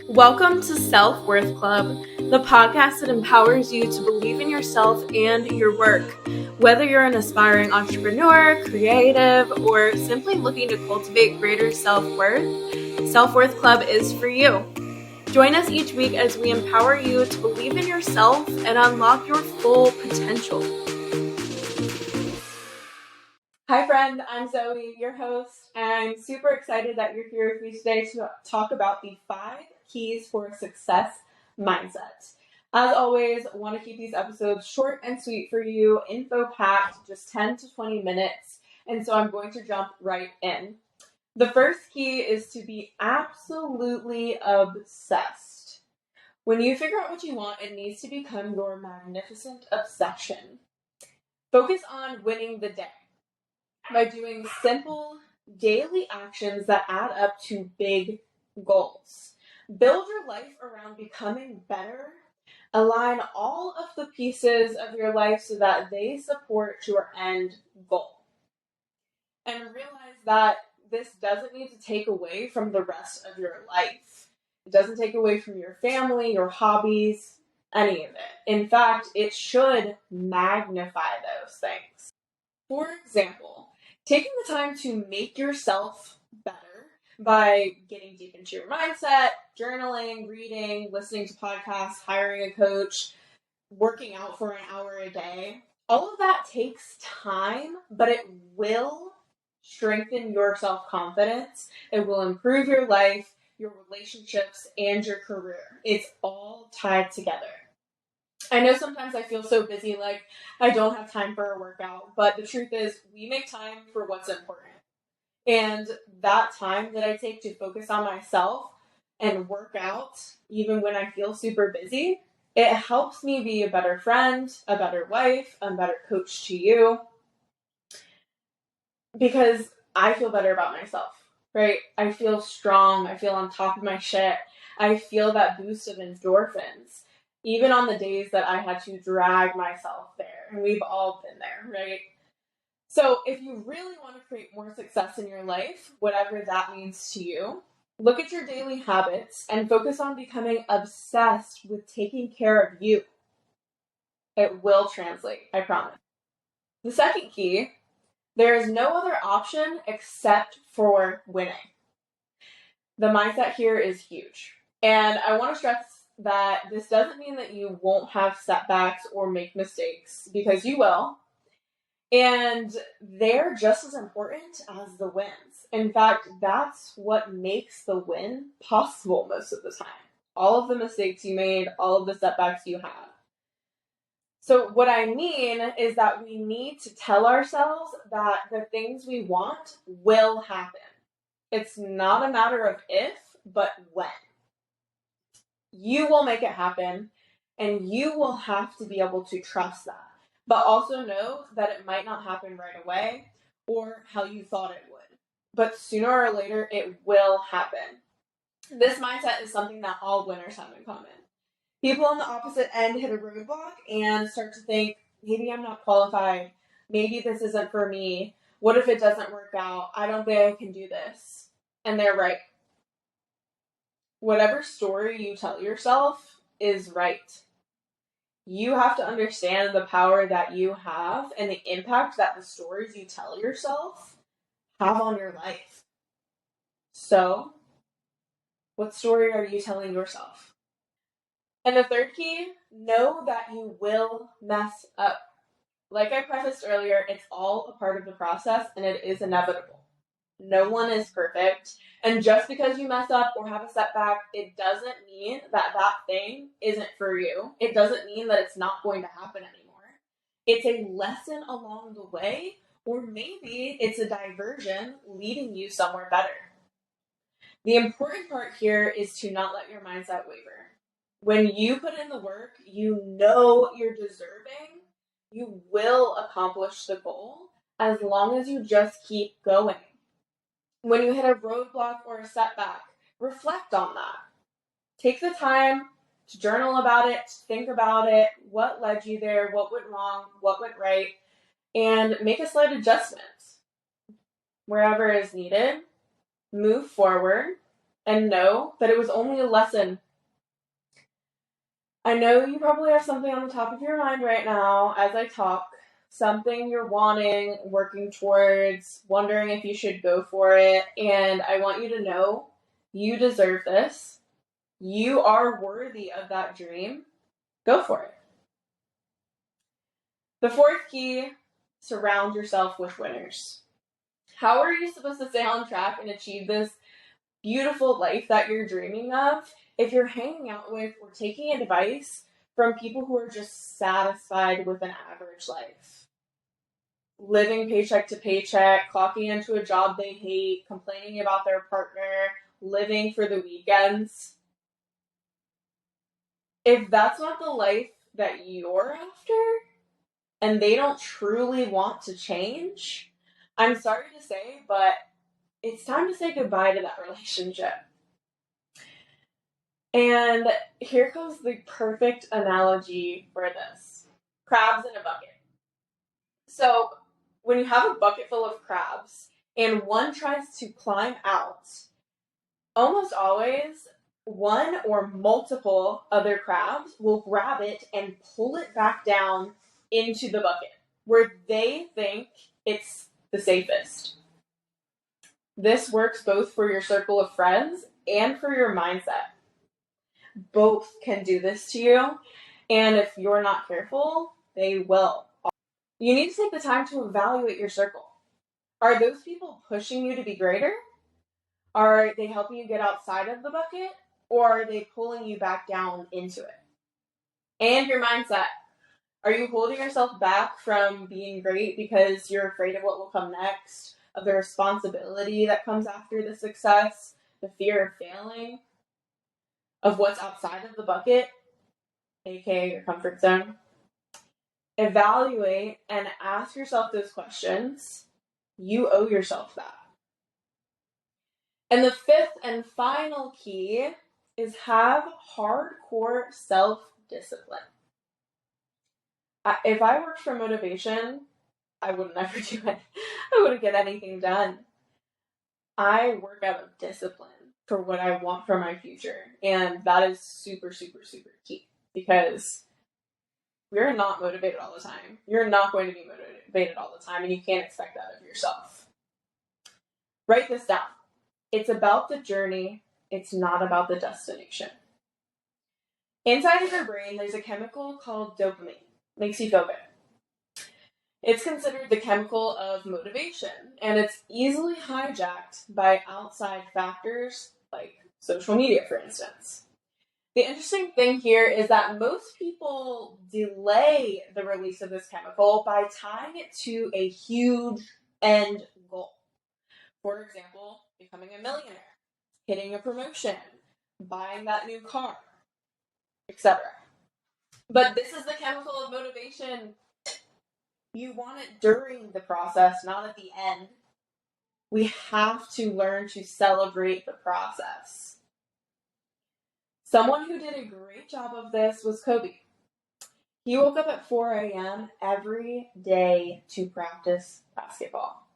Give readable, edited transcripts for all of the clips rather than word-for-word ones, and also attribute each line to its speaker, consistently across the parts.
Speaker 1: Welcome to Self-Worth Club, the podcast that empowers you to believe in yourself and your work. Whether you're an aspiring entrepreneur, creative, or simply looking to cultivate greater self-worth, Self-Worth Club is for you. Join us each week as we empower you to believe in yourself and unlock your full potential. Hi friend, I'm Zoe, your host, and I'm super excited that you're here with me today to talk about the 5 keys for success mindset. As always, I want to keep these episodes short and sweet for you, info-packed, just 10 to 20 minutes, and so I'm going to jump right in. The first key is to be absolutely obsessed. When you figure out what you want, it needs to become your magnificent obsession. Focus on winning the day by doing simple daily actions that add up to big goals. Build your life around becoming better. Align all of the pieces of your life so that they support your end goal. And realize that this doesn't need to take away from the rest of your life. It doesn't take away from your family, your hobbies, any of it. In fact, it should magnify those things. For example, taking the time to make yourself better by getting deep into your mindset, journaling, reading, listening to podcasts, hiring a coach, working out for an hour a day. All of that takes time, but it will strengthen your self-confidence. It will improve your life, your relationships, and your career. It's all tied together. I know sometimes I feel so busy, like I don't have time for a workout, but the truth is we make time for what's important. And that time that I take to focus on myself and work out, even when I feel super busy, it helps me be a better friend, a better wife, a better coach to you, because I feel better about myself, right? I feel strong. I feel on top of my shit. I feel that boost of endorphins, even on the days that I had to drag myself there. And we've all been there, right? So if you really want to create more success in your life, whatever that means to you, look at your daily habits and focus on becoming obsessed with taking care of you. It will translate, I promise. The second key, there is no other option except for winning. The mindset here is huge. And I want to stress that this doesn't mean that you won't have setbacks or make mistakes, because you will. And they're just as important as the wins. In fact, that's what makes the win possible most of the time. All of the mistakes you made, all of the setbacks you had. So what I mean is that we need to tell ourselves that the things we want will happen. It's not a matter of if, but when. You will make it happen, and you will have to be able to trust that. But also know that it might not happen right away or how you thought it would. But sooner or later, it will happen. This mindset is something that all winners have in common. People on the opposite end hit a roadblock and start to think, maybe I'm not qualified. Maybe this isn't for me. What if it doesn't work out? I don't think I can do this. And they're right. Whatever story you tell yourself is right. You have to understand the power that you have and the impact that the stories you tell yourself have on your life. So, what story are you telling yourself? And the third key, know that you will mess up. Like I prefaced earlier, it's all a part of the process and it is inevitable. No one is perfect. And just because you mess up or have a setback, it doesn't mean that that thing isn't for you. It doesn't mean that it's not going to happen anymore. It's a lesson along the way, or maybe it's a diversion leading you somewhere better. The important part here is to not let your mindset waver. When you put in the work, you know you're deserving, you will accomplish the goal as long as you just keep going. When you hit a roadblock or a setback, reflect on that. Take the time to journal about it, think about it, what led you there, what went wrong, what went right, and make a slight adjustment wherever is needed. Move forward, and know that it was only a lesson. I know you probably have something on the top of your mind right now as I talk, something you're wanting, working towards, wondering if you should go for it, and I want you to know you deserve this. You are worthy of that dream. Go for it. The fourth key, surround yourself with winners. How are you supposed to stay on track and achieve this beautiful life that you're dreaming of if you're hanging out with or taking advice from people who are just satisfied with an average life? Living paycheck to paycheck, clocking into a job they hate, complaining about their partner, living for the weekends. If that's not the life that you're after, and they don't truly want to change, I'm sorry to say, but it's time to say goodbye to that relationship. And here comes the perfect analogy for this. Crabs in a bucket. So when you have a bucket full of crabs and one tries to climb out, almost always one or multiple other crabs will grab it and pull it back down into the bucket where they think it's the safest. This works both for your circle of friends and for your mindset. Both can do this to you, and if you're not careful, they will. You need to take the time to evaluate your circle. Are those people pushing you to be greater? Are they helping you get outside of the bucket? Or are they pulling you back down into it? And your mindset. Are you holding yourself back from being great because you're afraid of what will come next, of the responsibility that comes after the success, the fear of failing, of what's outside of the bucket, aka your comfort zone? Evaluate and ask yourself those questions. You owe yourself that. And the fifth and final key is have hardcore self-discipline. If I worked for motivation, I would never do it. I wouldn't get anything done. I work out of discipline for what I want for my future. And that is super, super, super key because we're not motivated all the time. You're not going to be motivated all the time, and you can't expect that of yourself. Write this down. It's about the journey. It's not about the destination. Inside of your brain, there's a chemical called dopamine. Makes you feel good. It's considered the chemical of motivation, and it's easily hijacked by outside factors like social media, for instance. The interesting thing here is that most people delay the release of this chemical by tying it to a huge end goal. For example, becoming a millionaire, hitting a promotion, buying that new car, etc. But this is the chemical of motivation. You want it during the process, not at the end. We have to learn to celebrate the process. Someone who did a great job of this was Kobe. He woke up at 4 a.m. every day to practice basketball.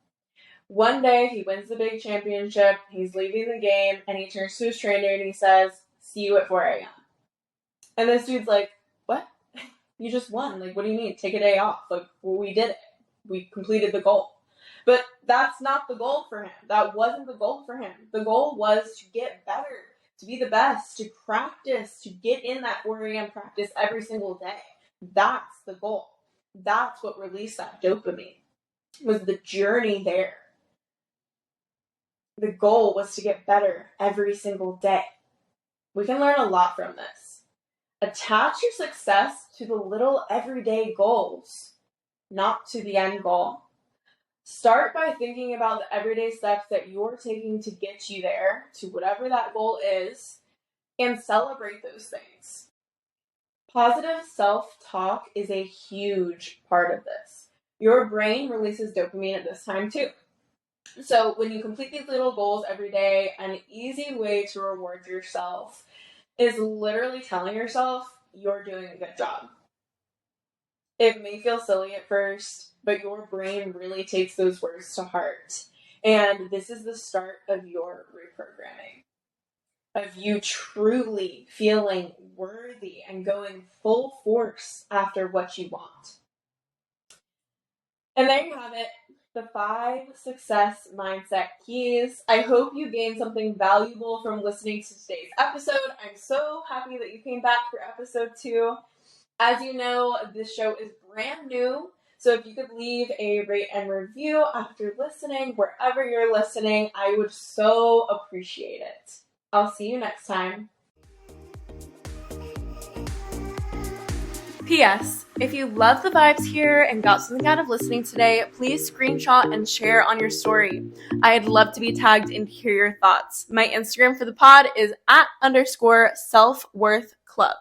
Speaker 1: One day, he wins the big championship, he's leaving the game, and he turns to his trainer and he says, "See you at 4 a.m. And this dude's like, "What? You just won. Like, what do you mean? Take a day off. Like, well, we did it. We completed the goal." But that's not the goal for him. That wasn't the goal for him. The goal was to get better, to be the best, to practice, to get in that 4 a.m. practice every single day. That's the goal. That's what released that dopamine, was the journey there. The goal was to get better every single day. We can learn a lot from this. Attach your success to the little everyday goals, not to the end goal. Start by thinking about the everyday steps that you're taking to get you there, to whatever that goal is, and celebrate those things. Positive self-talk is a huge part of this. Your brain releases dopamine at this time too. So when you complete these little goals every day, an easy way to reward yourself is literally telling yourself you're doing a good job. It may feel silly at first, but your brain really takes those words to heart. And this is the start of your reprogramming. of you truly feeling worthy and going full force after what you want. And there you have it, the 5 success mindset keys. I hope you gained something valuable from listening to today's episode. I'm so happy that you came back for episode 2. As you know, this show is brand new, so if you could leave a rate and review after listening, wherever you're listening, I would so appreciate it. I'll see you next time. P.S. If you love the vibes here and got something out of listening today, please screenshot and share on your story. I'd love to be tagged and hear your thoughts. My Instagram for the pod is @_selfworthclub.